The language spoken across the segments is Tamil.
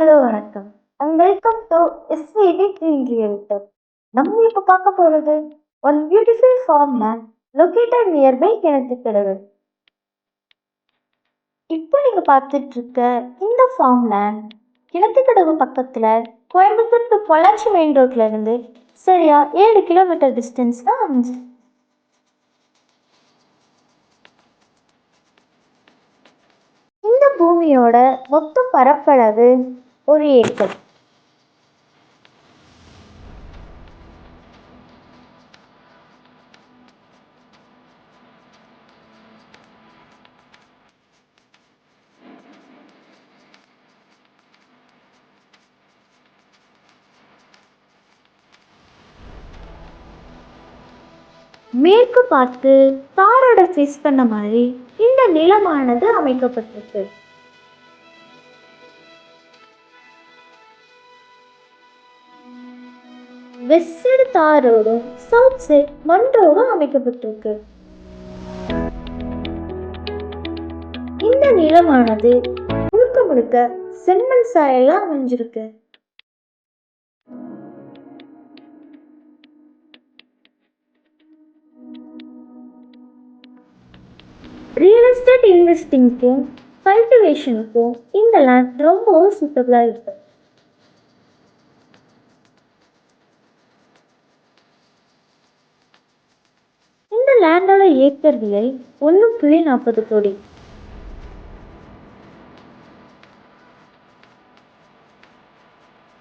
ஹலோ வணக்கம். Welcome to SVT green realtor. நம்ம இப்ப பார்க்க போறது one beautiful farm land located nearby Kinathukadavu. இப்போ நீங்க பார்த்துட்டு இருக்க இந்த ஃபார்ம் லேண்ட் கிணத்துக்கடவு பக்கத்துல கோயம்புத்தூர் டு பொள்ளாச்சி மெயின் ரோட்ல இருந்து சரியா 7 கிலோமீட்டர் டிஸ்டன்ஸ் தான் அமைஞ்சு. இந்த பூமியோட மொத்த பரப்பளவு 1 ஏக்கர். மேற்கு பார்த்து தாரோட ஃபேஸ் பண்ண மாதிரி இந்த நிலமானது அமைக்கப்பட்டிருக்கு. வெஸ்ட் சைடு தாரோடும் சவுத் சைடு மண் ரோடும் அமைக்கப்பட்டிருக்கு. இந்த நிலமானது முழுக்க முழுக்க செம்மண் சாயலா அமைஞ்சிருக்கு. ரியல் எஸ்டேட் இன்வெஸ்டிங்க்கும் கல்டிவேஷனுக்கும் இந்த லேண்ட் ரொம்பவும் சூட்டபிளா இருக்கு. இந்த லேண்டோட ஏக்கர் விலை 1.40 கோடி.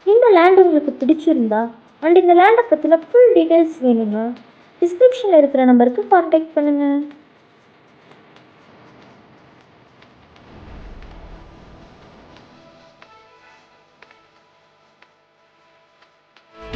இந்த லேண்ட் உங்களுக்கு பிடிச்சிருந்தா அண்ட் இந்த லேண்டை பற்றின ஃபுல் டீட்டெயில்ஸ் வேணும்னா டிஸ்கிரிப்ஷனில் இருக்கிற நம்பருக்கு கான்டாக்ட் பண்ணுங்கள்.